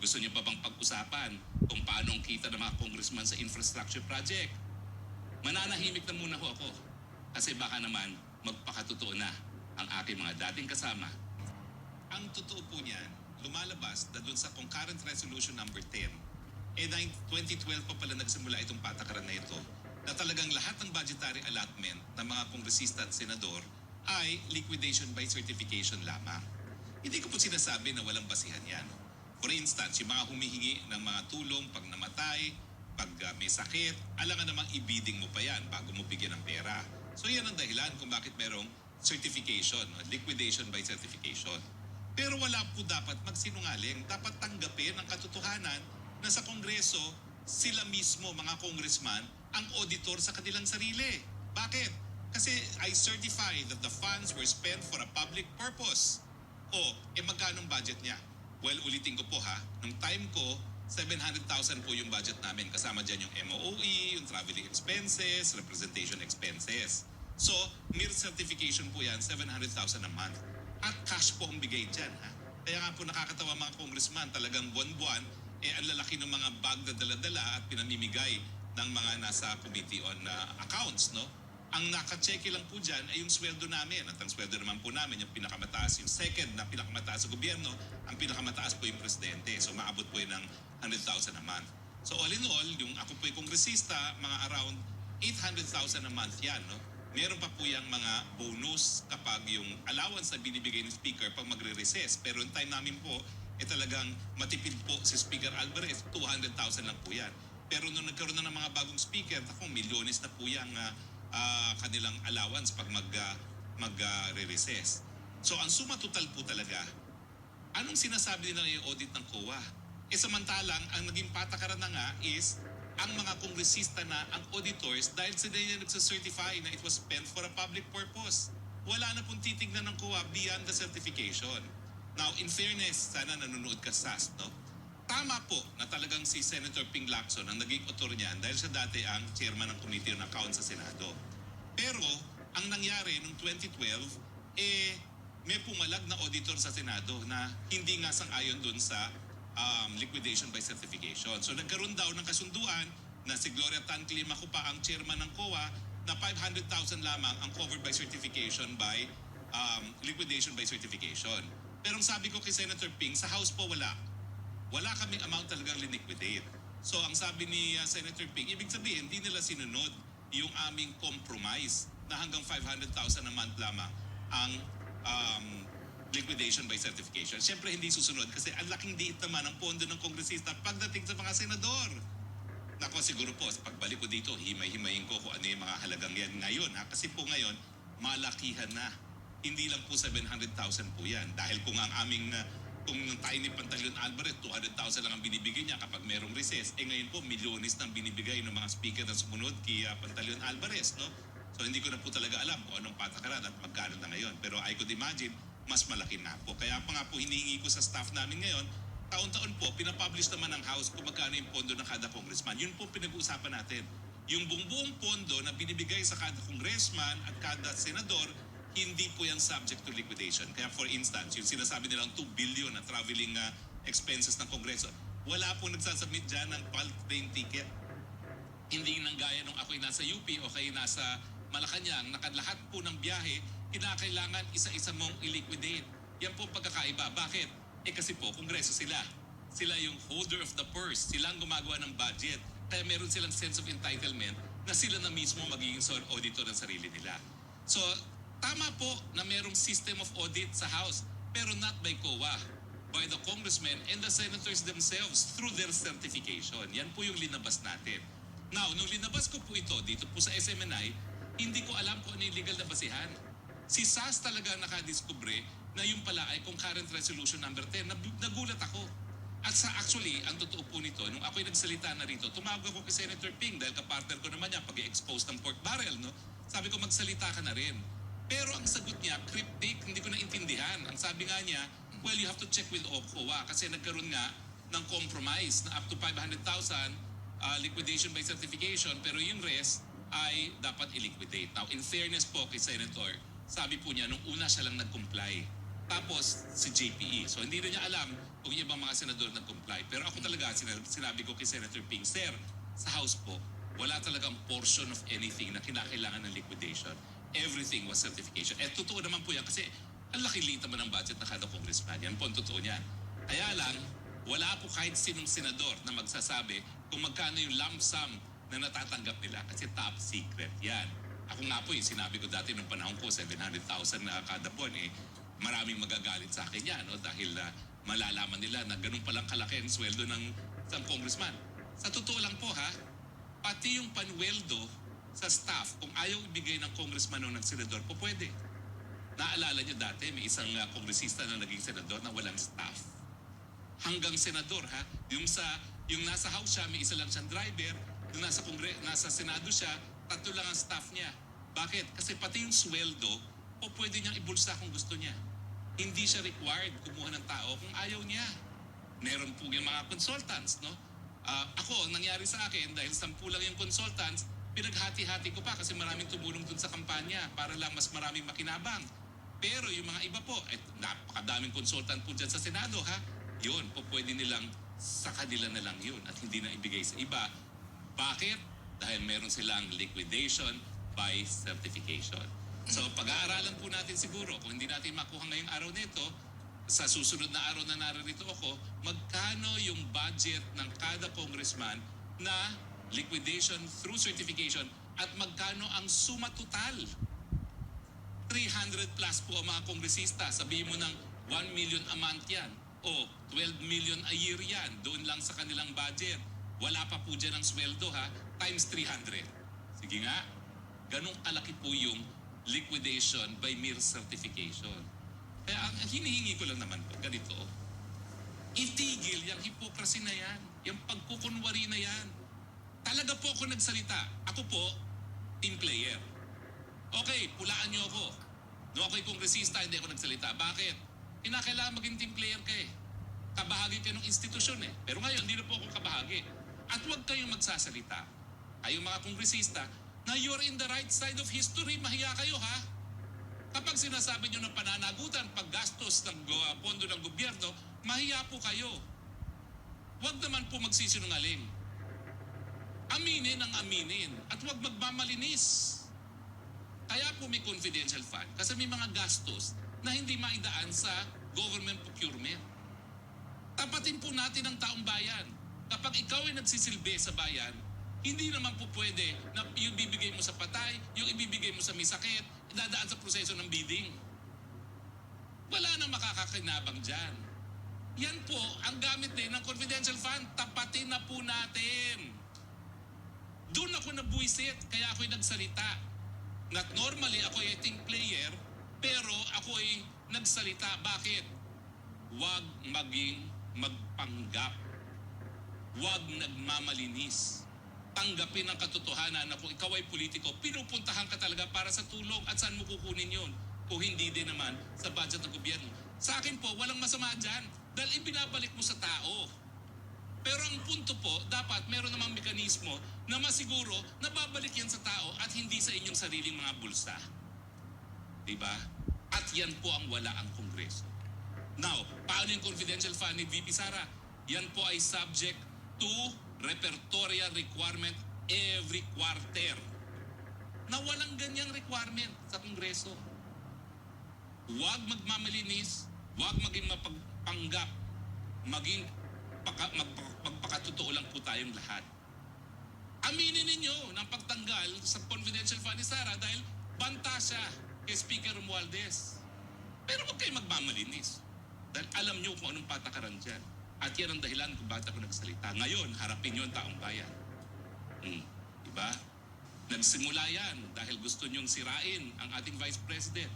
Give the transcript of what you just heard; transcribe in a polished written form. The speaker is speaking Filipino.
Gusto niyo pa bang pag-usapan kung paano ang kita ng mga congressman sa infrastructure project? Mananahimik na muna ho ako kasi baka naman magpakatotoo na ang aking mga dating kasama. Ang totoo po niyan, lumalabas na dun sa concurrent resolution number 10, 2012 pa pala nagsimula itong patakaran na ito, na talagang lahat ng budgetary allotment ng mga kongresista at senador ay liquidation by certification lamang. Hindi ko po sinasabi na walang basihan yan. For instance, yung mga humihingi ng mga tulong pag namatay, pag may sakit, alangan namang i-bidding mo pa yan bago mo bigyan ng pera. So yan ang dahilan kung bakit merong certification, liquidation by certification. Pero wala po dapat magsinungaling. Dapat tanggapin ang katotohanan na sa Kongreso, sila mismo, mga congressman, ang auditor sa kanilang sarili. Bakit? Kasi I certify that the funds were spent for a public purpose. Magkano ang budget niya? Well, ulitin ko po ha, nung time ko, 700,000 po yung budget namin. Kasama dyan yung MOE, yung traveling expenses, representation expenses. So, mere certification po yan, 700,000 a month. At cash po ang bigay dyan. Ha? Kaya nga po nakakatawa mga congressman, talagang buwan-buwan, ang lalaki ng mga bag na dala-dala at pinamimigay ng mga nasa committee on accounts. No? Ang nakacheque lang po dyan ay yung sweldo namin. At ang sweldo naman po namin, yung pinakamataas, yung second na pinakamataas sa gobyerno, ang pinakamataas po yung presidente. So maabot po yun ng 100,000 a month. So all in all, yung ako po yung kongresista, mga around 800,000 a month yan. No? Meron pa po yung mga bonus kapag yung allowance na binibigay ng speaker pag magre-recess. Pero yung time namin po, talagang matipid po si Speaker Alvarez, 200,000 lang po yan. Pero nung nagkaroon na ng mga bagong speaker, milyones na po yung kanilang allowance pag mag-re-recess. So ang suma total po talaga, anong sinasabi nila yung audit ng COA? Samantalang, ang naging patakaran na nga is ang mga kongresista na ang auditors dahil sila yung nagsacertify na it was spent for a public purpose. Wala na pong titignan ng COA beyond the certification. Now, in fairness, sana nanonood ka SAS, no? Tama po na talagang si Senator Ping Lacson ang naging author niyan dahil siya dati ang chairman ng Committee on Accounts sa Senado. Pero, ang nangyari noong 2012, may pumalag na auditor sa Senado na hindi nga sang-ayon dun sa liquidation by certification. So nagkaroon daw ng kasunduan na si Gloria Tan Climaco pa ang chairman ng COA na 500,000 lamang ang covered by certification by liquidation by certification. Pero ang sabi ko kay Senator Ping, sa House po wala. Wala kaming amount talagang liniquidate. So ang sabi ni Senator Ping, ibig sabihin hindi nila sinunod yung aming compromise na hanggang 500,000 a month lamang ang liquidation by certification. Siyempre hindi susunod kasi ang laking diit naman ang pondo ng kongresista pagdating sa mga senador. Nako siguro po, pagbalik ko dito, himay-himayin ko kung ano yung mga halagang yan ngayon. Ha? Kasi po ngayon, malakihan na. Hindi lang po 700,000 po yan. Dahil kung ang aming, kung tayo ni Pantaleon Alvarez, 200,000 lang ang binibigay niya kapag merong recess. Ngayon po, milyones nang binibigay ng mga speaker na sumunod kay Pantaleon Alvarez. No? So hindi ko na po talaga alam kung anong patakaran at magkano na ngayon. Pero I could imagine, mas malaki na po. Kaya pa nga po hinihingi ko sa staff namin ngayon, taon-taon po, pinapublish naman ng House kung magkano yung pondo ng kada congressman. Yun po pinag-uusapan natin. Yung buong pondo na binibigay sa kada congressman at kada senador, hindi po yan subject to liquidation. Kaya for instance, yung sinasabi nilang 2 billion na traveling expenses ng Kongreso, wala po nagsasubmit dyan ng bulk train ticket. Hindi nang gaya nung ako'y nasa UP o kayo nasa Malacanang, lahat po ng biyahe, kinakailangan isa-isa mong i-liquidate. Yan po pagkakaiba. Bakit? Kasi po, Kongreso sila. Sila yung holder of the purse. Sila ang gumagawa ng budget. Kaya meron silang sense of entitlement na sila na mismo magiging sole auditor ng sarili nila. So, tama po na merong system of audit sa House, pero not by COA, by the congressmen and the senators themselves through their certification. Yan po yung linabas natin. Now, nung linabas ko po ito dito po sa SMNI, hindi ko alam kung ano yung legal na basihan. Si SAS talaga nakadiskubre na yung pala ay concurrent resolution number 10. Nagulat ako. At actually, ang totoo po nito, nung ako'y nagsalita na rito, tumawag ako kay Senator Ping dahil kapartner ko naman niya pag-i-expose ng pork barrel. No? Sabi ko, magsalita ka na rin. Pero ang sagot niya, cryptic, hindi ko naintindihan. Ang sabi nga niya, well, you have to check with OCOA kasi nagkaroon nga ng compromise na up to 500,000 liquidation by certification, pero yung rest ay dapat i-liquidate. Now, in fairness po kay Senator, sabi po niya, nung una siya lang nag-comply. Tapos, si JPE. So, hindi rin niya alam kung yung ibang mga senador nag-comply. Pero ako talaga, sinabi ko kay Senator Ping, Sir, sa House po, wala talagang portion of anything na kinakailangan ng liquidation. Everything was certification. Eh, totoo naman po yan kasi ang laki-liit naman ng budget na kada congressman. Yan po ang totoo niyan. Kaya lang, wala po kahit sinong senador na magsasabi kung magkano yung lump sum na natatanggap nila kasi top secret yan. Ako nga po, yung sinabi ko dati nung panahon ko, 700,000 na kada buwan, maraming magagalit sa akin yan, no? Dahil malalaman nila na ganun palang kalaki ang sweldo ng isang congressman. Sa totoo lang po ha, pati yung panweldo sa staff, kung ayaw ibigay ng congressman o ng senador, po pwede. Naalala nyo dati, may isang kongresista na naging senador na walang staff. Hanggang senador ha, yung nasa house siya, may isa lang siyang driver, yung nasa senado siya, 3 lang ang staff niya. Bakit? Kasi pati yung sweldo, po pwede niyang ibulsa kung gusto niya. Hindi siya required kumuha ng tao kung ayaw niya. Meron po yung mga consultants, no? Ako, ang nangyari sa akin, dahil 10 lang yung consultants, pinaghati-hati ko pa kasi maraming tumulong dun sa kampanya para lang mas maraming makinabang. Pero yung mga iba po, napakadaming consultant po dyan sa Senado, ha? Yun, po pwede nilang sa kanila na lang yun at hindi na ibigay sa iba. Bakit? Dahil meron silang liquidation by certification. So pag-aaralan po natin siguro, kung hindi natin makuha ngayong araw nito, sa susunod na araw na naririto ako, magkano yung budget ng kada congressman na liquidation through certification at magkano ang suma total. 300 plus po ang mga kongresista. Sabihin mo ng 1 million a month yan o 12 million a year yan. Doon lang sa kanilang budget. Wala pa po dyan ang sweldo ha, times 300. Sige nga, ganun kalaki po yung liquidation by mere certification. Kaya ang hinihingi ko lang naman po, ganito, itigil yung hypocrisy na yan, yung pagkukunwari na yan. Talaga po ako nagsalita. Ako po, team player. Okay, pulaan niyo ako. No, ako'y kongresista, hindi ako nagsalita. Bakit? Kinakailangan maging team player ka eh. Kabahagi kayo ng institusyon eh. Pero ngayon, hindi na po ako kabahagi. At huwag kayong magsasalita. Kayong mga kongresista, na you're in the right side of history, mahiya kayo ha. Kapag sinasabi nyo ng pananagutan, paggastos ng pondo ng gobyerno, mahiya po kayo. Huwag naman po magsisinungaling. Aminin ang aminin at huwag magmamalinis. Kaya po may confidential fund kasi may mga gastos na hindi maidaan sa government procurement. Tapatin po natin ang taong bayan. Kapag ikaw ay nagsisilbi sa bayan, hindi naman po pwede na yung bibigay mo sa patay, yung ibibigay mo sa may sakit, dadaan sa proseso ng bidding. Wala nang makakakinabang dyan. Yan po ang gamit din ng confidential fund. Tapatin na po natin. Doon ako nabuisit, kaya ako'y nagsalita. Not normally ako ay team player, pero ako ay nagsalita. Bakit? Huwag maging magpanggap. Huwag nagmamalinis. Tanggapin ang katotohanan na kung ikaw ay politiko, pinupuntahan ka talaga para sa tulong at saan mo kukunin yun. Kung hindi din naman sa budget ng gobyerno. Sa akin po, walang masama dyan dahil ibinabalik mo sa tao. Pero ang punto po, dapat meron namang mekanismo na masiguro na babalik yan sa tao at hindi sa inyong sariling mga bulsa. Diba? At yan po ang wala ang Kongreso. Now, paano yung confidential fund ni VP Sara? Yan po ay subject to repertorial requirement every quarter. Na walang ganyang requirement sa Kongreso. Huwag magmamalinis, huwag maging mapagpanggap, maging magpakatotoo lang po tayong lahat. Aminin ninyo ng pagtanggal sa confidential fund ni Sara dahil banta siya kay Speaker Romualdez. Pero huwag kayo magmamalinis. Dahil alam nyo kung anong patakaran dyan. At yan ang dahilan kung bakit ako nagsalita. Ngayon, harapin nyo ang taong bayan. Diba? Nagsimula yan dahil gusto nyong sirain ang ating Vice President.